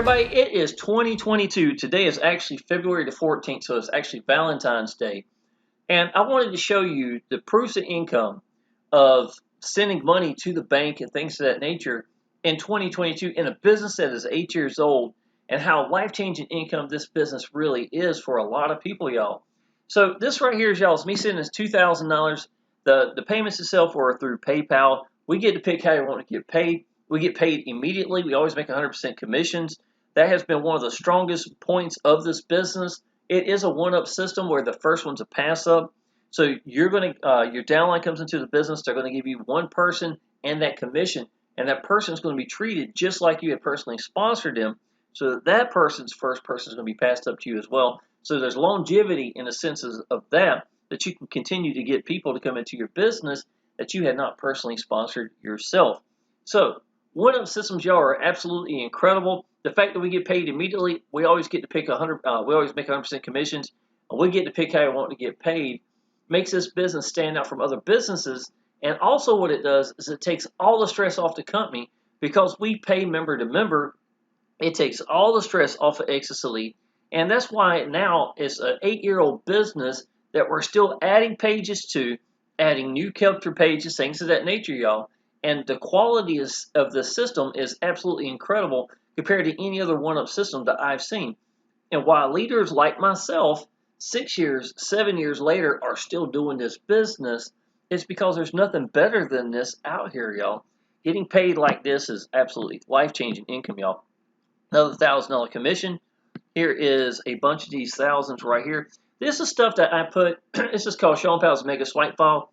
everybody, it is 2022. Today is actually February the 14th, so it's actually Valentine's Day. And I wanted to show you the proofs of income of sending money to the bank and things of that nature in 2022 in a business that is 8 years old, and how life-changing income this business really is for a lot of people, y'all. So this right here is y'all, is me sending this $2,000. The payments itself were through PayPal. We get to pick how you want to get paid. We get paid immediately. We always make 100% commissions. That has been one of the strongest points of this business. It is a one-up system where the first one's a pass-up. So you're going to your downline comes into the business. They're going to give you one person and that commission, and that person is going to be treated just like you had personally sponsored them. So that person's first person is going to be passed up to you as well. So there's longevity in the senses of that you can continue to get people to come into your business that you had not personally sponsored yourself. So one-up systems, y'all, are absolutely incredible. The fact that we get paid immediately, we always get to pick 100. We always make 100% commissions, and we get to pick how we want to get paid. Makes this business stand out from other businesses, and also what it does is it takes all the stress off the company because we pay member to member. It takes all the stress off of Exitus Elite, and that's why now it's an 8-year-old business that we're still adding pages to, adding new character pages, things of that nature, y'all. And the quality of the system is absolutely incredible compared to any other one-up system that I've seen. And why leaders like myself, 6 years, 7 years later, are still doing this business, it's because there's nothing better than this out here, y'all. Getting paid like this is absolutely life-changing income, y'all. Another $1,000 commission. Here is a bunch of these thousands right here. This is stuff that I put. This is called Shawn Powell's Mega Swipe File,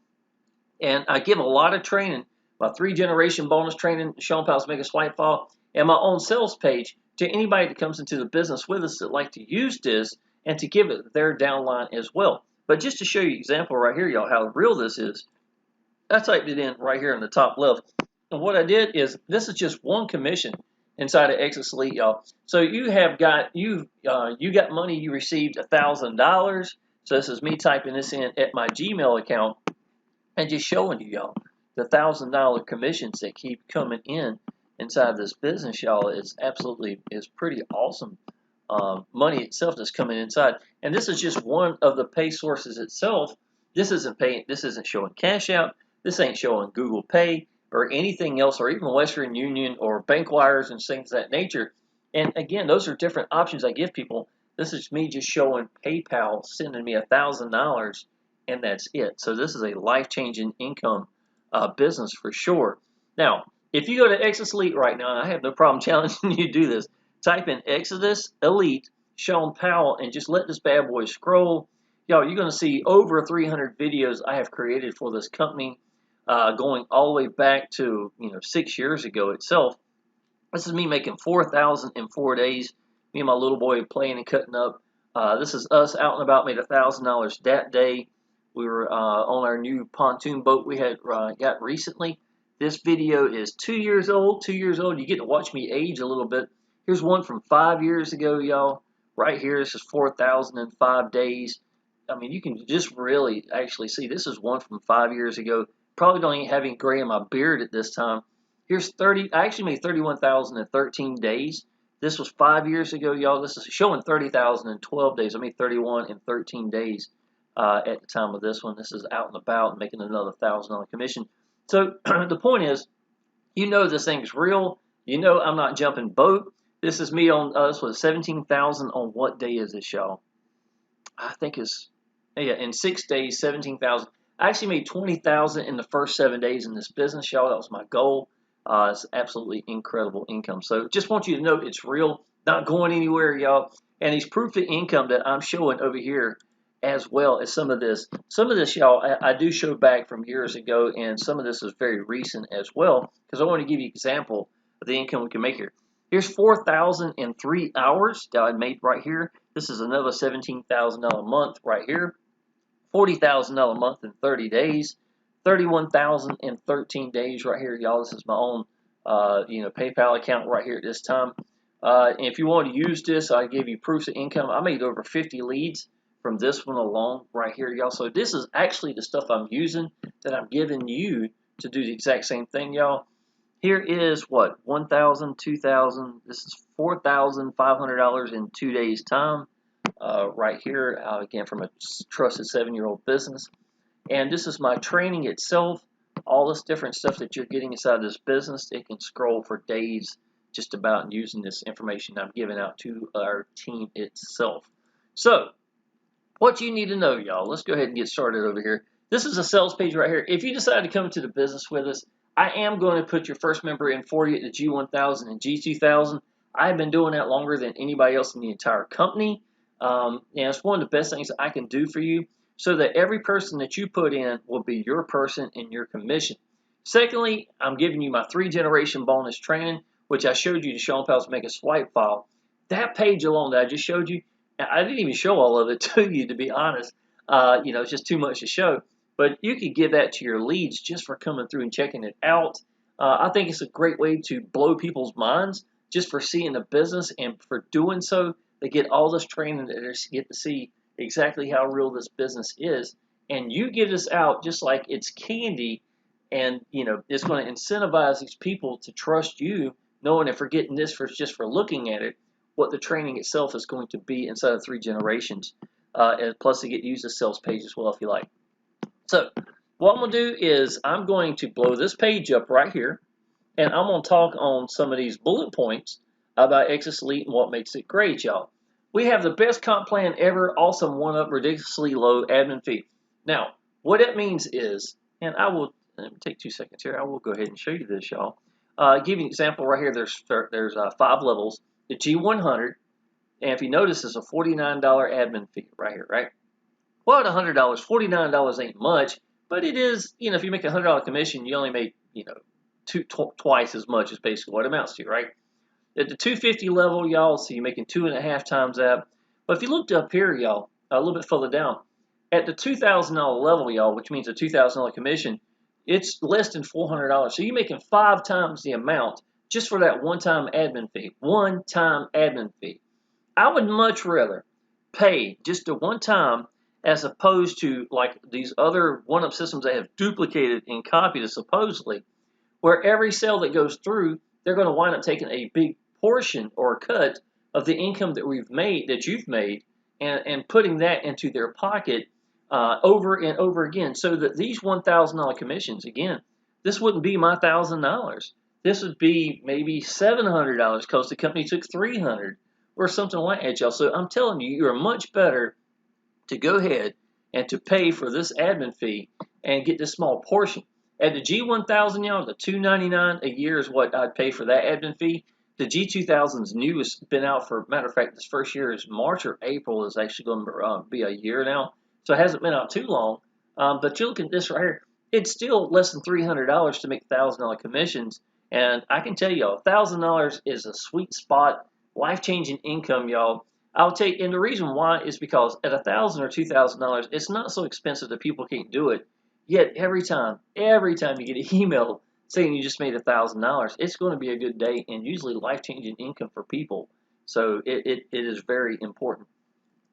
and I give a lot of training. My 3-generation bonus training, Shawn Powell's Mega Swipe File, and my own sales page to anybody that comes into the business with us that like to use this and to give it their downline as well. But just to show you an example right here, y'all, how real this is, I typed it in right here in the top left. And what I did is, this is just one commission inside of Exitus Elite, y'all. So you got money, you received $1,000. So this is me typing this in at my Gmail account and just showing you, y'all, the $1,000 commissions that keep coming in inside this business, y'all, is pretty awesome. Money itself that's coming inside, and this is just one of the pay sources itself. This isn't showing Cash App. This ain't showing Google Pay or anything else, or even Western Union or bank wires and things of that nature. And again, those are different options I give people. This is me just showing PayPal sending me $1,000, and that's it. So this is a life-changing income business for sure. Now, if you go to Exitus Elite right now, and I have no problem challenging you to do this, type in Exitus Elite Shawn Powell and just let this bad boy scroll. Y'all, you're going to see over 300 videos I have created for this company, going all the way back to 6 years ago itself. This is me making $4,000 in 4 days. Me and my little boy playing and cutting up. This is us out and about, made $1,000 that day. We were on our new pontoon boat we had got recently. This video is 2 years old. 2 years old. You get to watch me age a little bit. Here's one from 5 years ago, y'all. Right here, this is 4,000 in 5 days. I mean, you can just really actually see this is one from 5 years ago. Probably don't even have any gray in my beard at this time. Here's 30. I actually made 31,000 in 13 days. This was 5 years ago, y'all. This is showing 30,000 in 12 days. I made 31 in 13 days at the time of this one. This is out and about, making another $1,000 commission. So the point is, this thing's real. I'm not jumping boat. This is me on, this was 17,000 on what day is this, y'all? I think it's, in 6 days, 17,000. I actually made 20,000 in the first 7 days in this business, y'all. That was my goal. It's absolutely incredible income. So just want you to know it's real, not going anywhere, y'all. And these proof of income that I'm showing over here, as well as some of this, y'all, I do show back from years ago, and some of this is very recent as well, because I want to give you an example of the income we can make here. Here's 4,000 in 3 hours that I made right here. This is another $17,000 a month right here. $40,000 a month in 30 days. 31,000 in 13 days right here, y'all. This is my own, PayPal account right here at this time. And if you want to use this, I give you proofs of income. I made over 50 leads from this one alone right here, y'all. So this is actually the stuff I'm using that I'm giving you to do the exact same thing, y'all. Here is what, 1,000, 2,000. This is $4,500 in 2 days' time. Right here, again from a trusted 7-year-old business. And this is my training itself. All this different stuff that you're getting inside this business, it can scroll for days just about using this information I'm giving out to our team itself. So, what you need to know, y'all, let's go ahead and get started over here. This is a sales page right here. If you decide to come to the business with us, I am going to put your first member in for you at the G1000 and G2000. I've been doing that longer than anybody else in the entire company. And it's one of the best things I can do for you so that every person that you put in will be your person and your commission. Secondly, I'm giving you my 3-generation bonus training, which I showed you to Shawn Powell's Make a Swipe file. That page alone that I just showed you, I didn't even show all of it to you, to be honest. It's just too much to show. But you could give that to your leads just for coming through and checking it out. I think it's a great way to blow people's minds just for seeing the business, and for doing so, they get all this training that they get to see exactly how real this business is. And you give this out just like it's candy, and it's going to incentivize these people to trust you, knowing if they're getting this for just for looking at it, what the training itself is going to be inside of 3 generations. And plus, they get to use the sales page as well if you like. So, what I'm going to do is I'm going to blow this page up right here, and I'm going to talk on some of these bullet points about Exitus Elite and what makes it great, y'all. We have the best comp plan ever, awesome one-up, ridiculously low admin fee. Now, what that means is, and let me take 2 seconds here. I will go ahead and show you this, y'all. Give you an example right here. There's 5 levels. The G100, and if you notice, it's a $49 admin fee right here, right? Well, at $100, $49 ain't much, but it is, if you make a $100 commission, you only make, twice as much as basically what it amounts to, right? At the 250 level, y'all, so you're making 2.5 times that. But if you looked up here, y'all, a little bit further down, at the $2,000 level, y'all, which means a $2,000 commission, it's less than $400. So you're making 5 times the amount just for that one-time admin fee. One-time admin fee. I would much rather pay just a one-time as opposed to like these other one-up systems that have duplicated and copied supposedly, where every sale that goes through, they're going to wind up taking a big portion or a cut of the income that you've made, and putting that into their pocket over and over again, so that these $1,000 commissions, again, this wouldn't be my $1,000. This would be maybe $700 because the company took $300 or something like that, y'all. So I'm telling you, you're much better to go ahead and to pay for this admin fee and get this small portion. At the G1000, y'all, the $299 a year is what I'd pay for that admin fee. The G2000's new has been out for, matter of fact, this first year is March or April is actually going to be a year now. So it hasn't been out too long. But you look at this right here, it's still less than $300 to make $1,000 commissions. And I can tell you, $1,000 is a sweet spot, life-changing income, y'all. I'll take, and the reason why is because at $1,000 or $2,000, it's not so expensive that people can't do it. Yet every time you get an email saying you just made $1,000, it's going to be a good day and usually life-changing income for people. So it is very important.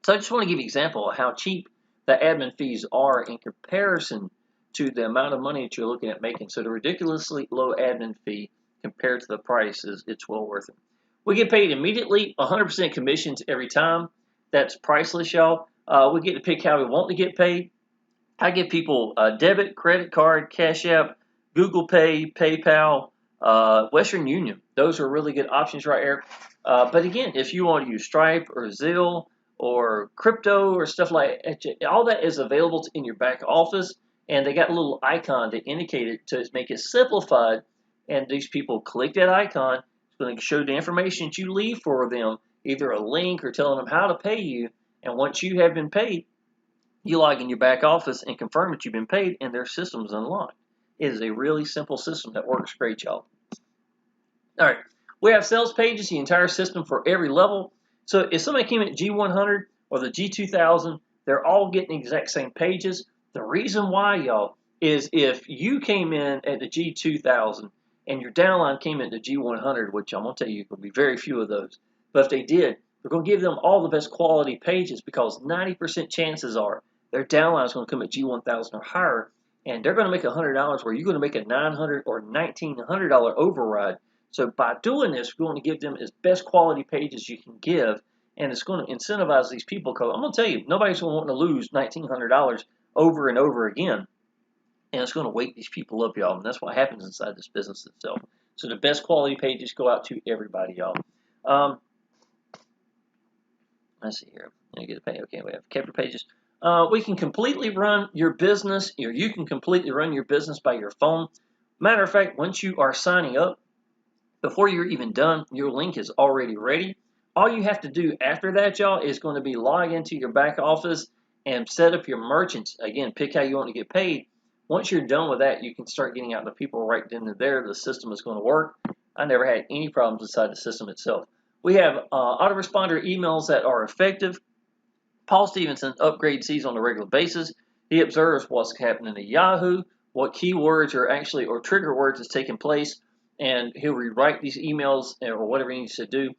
So I just want to give you an example of how cheap the admin fees are in comparison to the amount of money that you're looking at making. So the ridiculously low admin fee compared to the prices, it's well worth it. We get paid immediately, 100% commissions every time. That's priceless, y'all. We get to pick how we want to get paid. I give people debit, credit card, Cash App, Google Pay, PayPal, Western Union. Those are really good options right here. But again, if you want to use Stripe or Zelle or crypto or stuff like that, all that is available in your back office, and they got a little icon to indicate it to make it simplified. And these people click that icon. It's going to show the information that you leave for them, either a link or telling them how to pay you. And once you have been paid, you log in your back office and confirm that you've been paid, and their system is unlocked. It is a really simple system that works great, y'all. All right, we have sales pages, the entire system for every level. So if somebody came at G100 or the G2000, they're all getting the exact same pages. The reason why, y'all, is if you came in at the G2000 and your downline came in at the G100, which I'm going to tell you, there'll be very few of those. But if they did, we're going to give them all the best quality pages because 90% chances are their downline is going to come at G1000 or higher, and they're going to make $100 where you're going to make a $900 or $1,900 override. So by doing this, we're going to give them as best quality pages you can give, and it's going to incentivize these people, because I'm going to tell you, nobody's going to want to lose $1,900 over and over again, and it's going to wake these people up, y'all, and that's what happens inside this business itself. So the best quality pages go out to everybody, y'all. Let's see here. I get a pay. Okay, we have capture pages. We can completely run your business, or you can completely run your business by your phone. Matter of fact, once you are signing up, before you're even done, your link is already ready. All you have to do after that, y'all, is going to be log into your back office and set up your merchants. Again, pick how you want to get paid. Once you're done with that, you can start getting out the people right then and there. The system is going to work. I never had any problems inside the system itself. We have autoresponder emails that are effective. Paul Stevenson upgrades these on a regular basis. He observes what's happening at Yahoo, what keywords are actually, or trigger words is taking place, and he'll rewrite these emails or whatever he needs to do.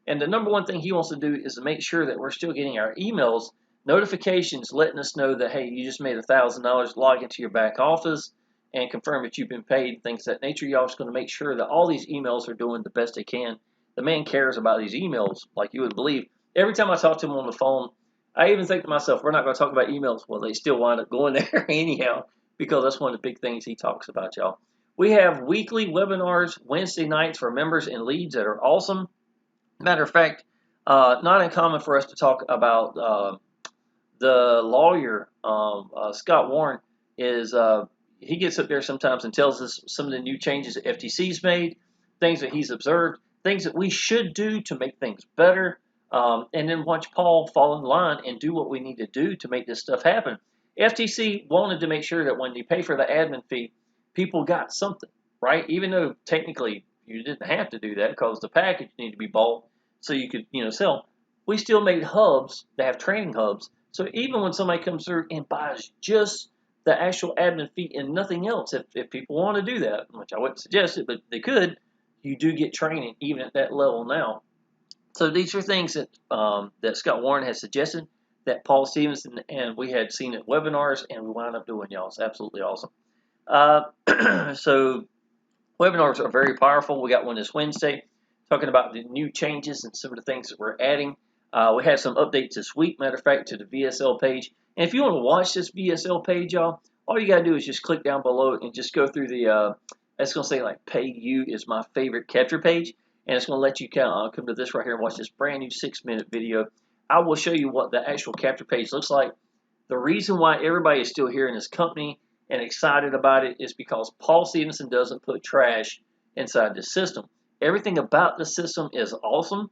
And the number one thing he wants to do is to make sure that we're still getting our emails, notifications letting us know that, hey, you just made $1,000, log into your back office and confirm that you've been paid, things of that nature. Y'all just going to make sure that all these emails are doing the best they can. The man cares about these emails like you would believe. Every time I talk to him on the phone, I even think to myself, we're not going to talk about emails. Well, they still wind up going there anyhow, because that's one of the big things he talks about, y'all. We have weekly webinars Wednesday nights for members and leads that are awesome. Matter of fact, not uncommon for us to talk about the lawyer, Scott Warren, is he gets up there sometimes and tells us some of the new changes that FTC's made, things that he's observed, things that we should do to make things better, and then watch Paul fall in line and do what we need to do to make this stuff happen. FTC wanted to make sure that when you pay for the admin fee, people got something, right? Even though technically you didn't have to do that because the package needed to be bought so you could, sell. We still made hubs that have training hubs. So even when somebody comes through and buys just the actual admin fee and nothing else, if people want to do that, which I wouldn't suggest it, but they could, you do get training even at that level now. So these are things that that Scott Warren has suggested, that Paul Stevenson and we had seen at webinars, and we wound up doing, y'all. It's absolutely awesome. So webinars are very powerful. We got one this Wednesday talking about the new changes and some of the things that we're adding. We have some updates this week, matter of fact, to the VSL page. And if you want to watch this VSL page, y'all, all you got to do is just click down below and just go through the, it's going to say like pay you is my favorite capture page. And it's going to let you come to this right here and watch this brand new 6-minute video. I will show you what the actual capture page looks like. The reason why everybody is still here in this company and excited about it is because Paul Stevenson doesn't put trash inside the system. Everything about the system is awesome.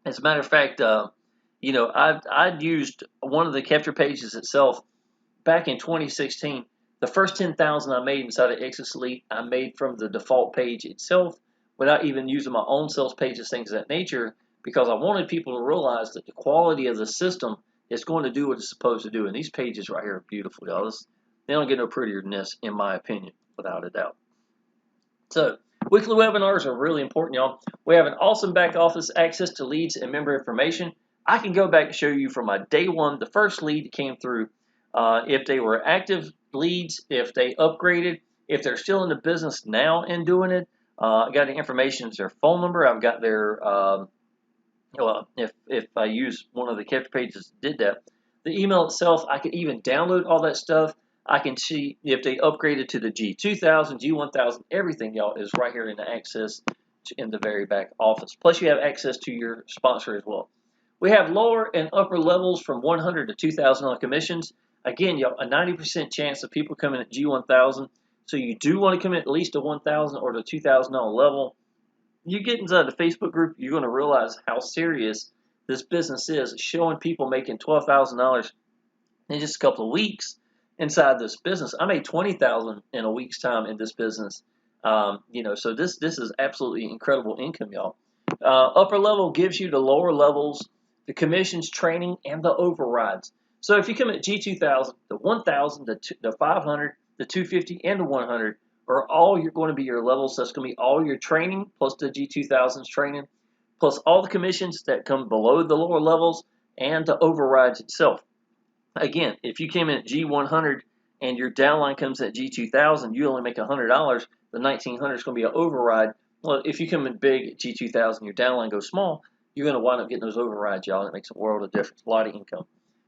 As a matter of fact, I'd used one of the capture pages itself back in 2016. The first 10,000 I made inside of Exitus Elite, I made from the default page itself without even using my own sales pages, things of that nature, because I wanted people to realize that the quality of the system is going to do what it's supposed to do. And these pages right here are beautiful, y'all. They don't get no prettier than this, in my opinion, without a doubt. So, weekly webinars are really important, y'all. We have an awesome back office access to leads and member information. I can go back and show you from my day one, the first lead that came through, if they were active leads, if they upgraded, if they're still in the business now and doing it. I got the information, their phone number. I've got their, if I use one of the capture pages that did that. The email itself, I can even download all that stuff. I can see if they upgraded to the G2000, G1000, everything, y'all, is right here in the access in the very back office. Plus, you have access to your sponsor as well. We have lower and upper levels from $100 to $2,000 on commissions. Again, y'all, a 90% chance of people coming at G1000. So you do want to come at least to $1,000 or the $2,000 level. You get inside the Facebook group, you're going to realize how serious this business is, showing people making $12,000 in just a couple of weeks inside this business. I made $20,000 in a week's time in this business. So this is absolutely incredible income, y'all. Upper level gives you the lower levels, the commissions, training, and the overrides. So if you come at G2000, the 1000, the 500, the 250, and the 100 are all going to be your levels. That's going to be all your training plus the G2000's training, plus all the commissions that come below the lower levels and the overrides itself. Again, if you came in at G100 and your downline comes at G2000, you only make $100. The 1900 is going to be an override. Well, if you come in big at G2000, your downline goes small, you're going to wind up getting those overrides, y'all. It makes a world of difference, a lot of income.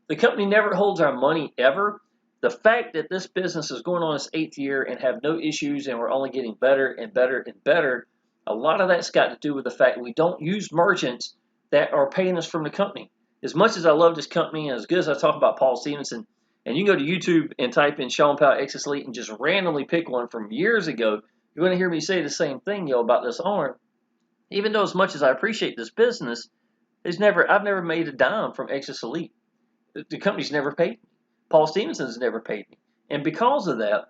The company never holds our money ever. The fact that this business is going on its 8th year and have no issues and we're only getting better and better and better, a lot of that's got to do with the fact that we don't use merchants that are paying us from the company. As much as I love this company and as good as I talk about Paul Stevenson, and you can go to YouTube and type in Shawn Powell Exitus Elite and just randomly pick one from years ago, you're going to hear me say the same thing, about this owner. Even though as much as I appreciate this business, I've never made a dime from Exitus Elite. The company's never paid me. Paul Stevenson's never paid me. And because of that,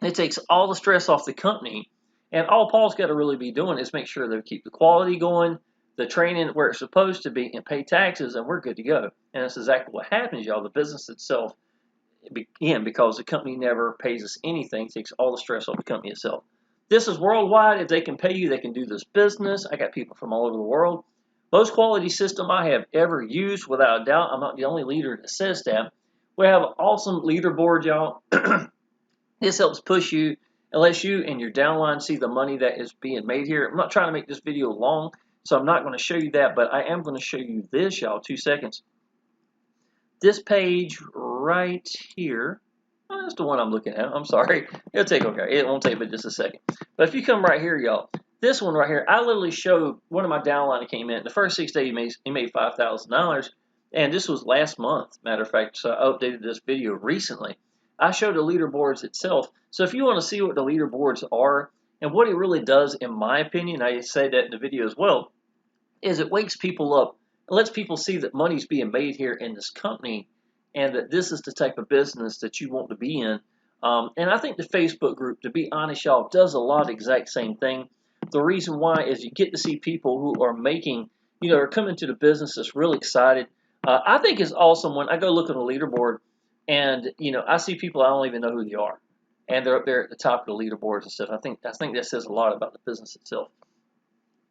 it takes all the stress off the company. And all Paul's got to really be doing is make sure they keep the quality going, the training where it's supposed to be, and pay taxes, and we're good to go. And that's exactly what happens, y'all. The business itself, again, because the company never pays us anything, takes all the stress off the company itself. This is worldwide. If they can pay you, they can do this business. I got people from all over the world. Most quality system I have ever used, without a doubt. I'm not the only leader that says that. We have an awesome leaderboard, y'all. This helps push you, unless you and your downline see the money that is being made here. I'm not trying to make this video long, so I'm not going to show you that, but I am going to show you this, y'all. 2 seconds. This page right here, that's the one I'm looking at. I'm sorry. It'll take, okay, it won't take but just a second. But if you come right here, y'all, this one right here, I literally showed one of my downline that came in. The first 6 days, he made $5,000, and this was last month. Matter of fact, so I updated this video recently. I showed the leaderboards itself. So if you want to see what the leaderboards are and what it really does, in my opinion, I say that in the video as well, is it wakes people up. It lets people see that money's being made here in this company and that this is the type of business that you want to be in. And I think the Facebook group, to be honest, y'all, does a lot of the exact same thing. The reason why is you get to see people who are making, are coming to the business that's really excited. I think it's awesome when I go look at the leaderboard and, I see people I don't even know who they are. And they're up there at the top of the leaderboards and stuff. I think that says a lot about the business itself.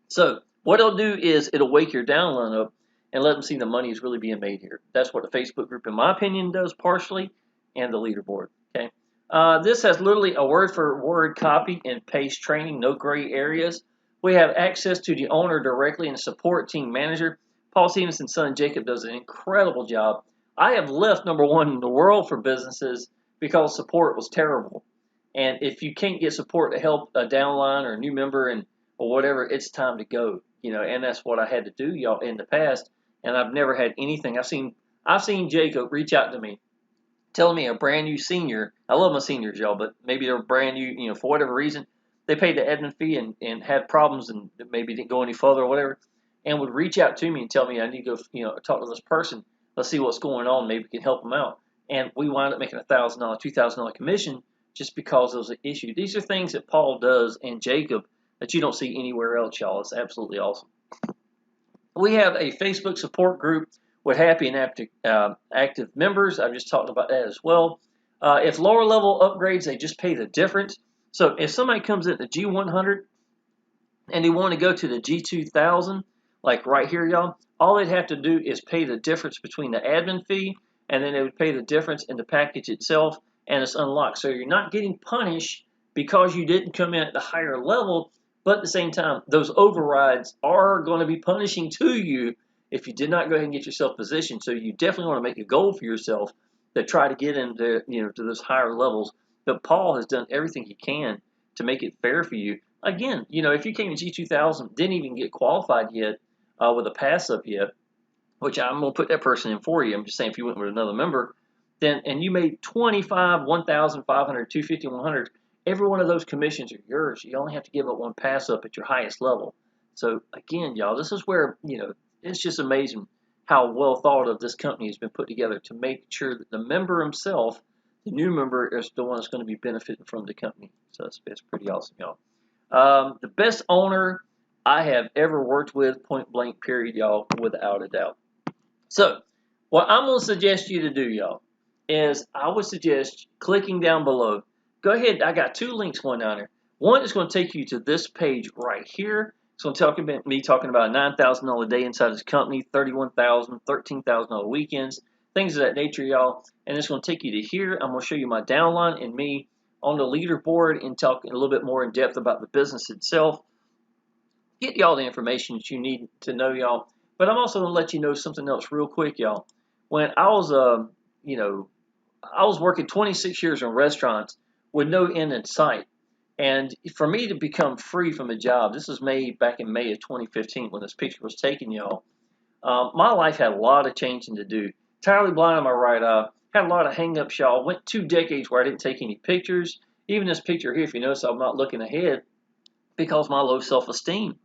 So what it'll do is it'll wake your downline up and let them see the money is really being made here. That's what the Facebook group, in my opinion, does partially, and the leaderboard. Okay. This has literally a word-for-word copy and paste training, no gray areas. We have access to the owner directly and support team manager. Paul Stevenson's son Jacob does an incredible job. I have left #1 in the world for businesses because support was terrible. And if you can't get support to help a downline or a new member or whatever, it's time to go. And that's what I had to do, y'all, in the past. And I've never had anything. I've seen Jacob reach out to me, telling me a brand new senior. I love my seniors, y'all, but maybe they're brand new, for whatever reason. They paid the admin fee and had problems and maybe didn't go any further or whatever, and would reach out to me and tell me I need to go, talk to this person. Let's see what's going on. Maybe we can help them out. And we wound up making $1,000, $2,000 commission just because there was an issue. These are things that Paul does and Jacob that you don't see anywhere else, y'all. It's absolutely awesome. We have a Facebook support group with happy and active members. I've just talked about that as well. If lower level upgrades, they just pay the difference. So if somebody comes in the G100 and they want to go to the G2000, like right here, y'all, all they'd have to do is pay the difference between the admin fee, and then they would pay the difference in the package itself, and it's unlocked. So you're not getting punished because you didn't come in at the higher level, but at the same time, those overrides are going to be punishing to you if you did not go ahead and get yourself positioned. So you definitely want to make a goal for yourself to try to get into, to those higher levels. But Paul has done everything he can to make it fair for you. Again, if you came to G2000, didn't even get qualified yet with a pass up yet, which I'm going to put that person in for you. I'm just saying if you went with another member, then and you made 25, 1,500, 250, 100, every one of those commissions are yours. You only have to give up one pass up at your highest level. So again, y'all, this is where, it's just amazing how well thought of this company has been put together to make sure that the member himself, the new member, is the one that's going to be benefiting from the company. So it's pretty awesome, y'all. The best owner I have ever worked with, point blank, period, y'all, without a doubt. So what I'm going to suggest you to do, y'all, is I would suggest clicking down below. Go ahead. I got 2 links going down there. One is going to take you to this page right here. It's going to talk about me talking about $9,000 a day inside this company, $31,000, $13,000 weekends, things of that nature, y'all. And it's going to take you to here. I'm going to show you my downline and me on the leaderboard and talk a little bit more in depth about the business itself. Get y'all the information that you need to know, y'all. But I'm also going to let you know something else real quick, y'all. When I was, I was working 26 years in restaurants with no end in sight. And for me to become free from a job, this was back in May of 2015 when this picture was taken, y'all. My life had a lot of changing to do. Entirely blind in my right eye. Had a lot of hang-ups, y'all. Went 2 decades where I didn't take any pictures. Even this picture here, if you notice, I'm not looking ahead because of my low self-esteem.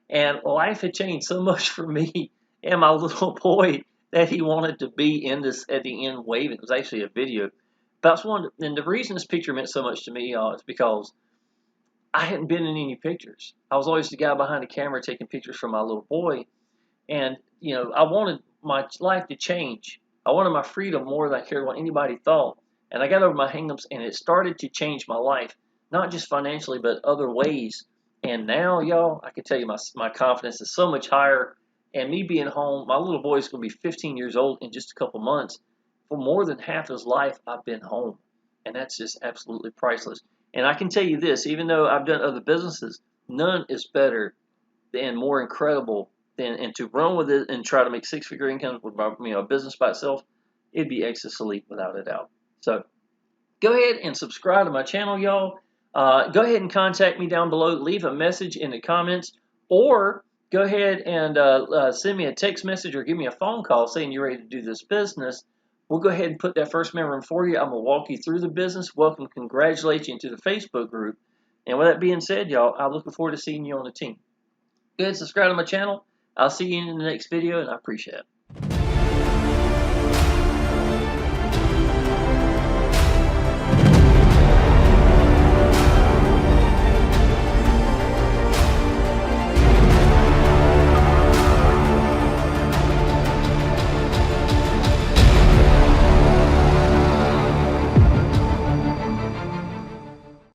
And life had changed so much for me and my little boy that he wanted to be in this at the end waving. It was actually a video. But and the reason this picture meant so much to me, y'all, is because I hadn't been in any pictures. I was always the guy behind the camera taking pictures for my little boy. And, I wanted my life to change. I wanted my freedom more than I cared what anybody thought. And I got over my hangups, and it started to change my life, not just financially, but other ways. And now, y'all, I can tell you my confidence is so much higher. And me being home, my little boy is going to be 15 years old in just a couple months. For more than half his life, I've been home. And that's just absolutely priceless. And I can tell you this, even though I've done other businesses, none is better and more incredible and to run with it and try to make 6-figure incomes with a business by itself, it'd be Exitus Elite without a doubt. So go ahead and subscribe to my channel, y'all. Go ahead and contact me down below. Leave a message in the comments, or go ahead and send me a text message or give me a phone call saying you're ready to do this business. We'll go ahead and put that first member in for you. I'm going to walk you through the business, welcome, congratulate you into the Facebook group. And with that being said, y'all, I'm looking forward to seeing you on the team. Go ahead and subscribe to my channel. I'll see you in the next video, and I appreciate it.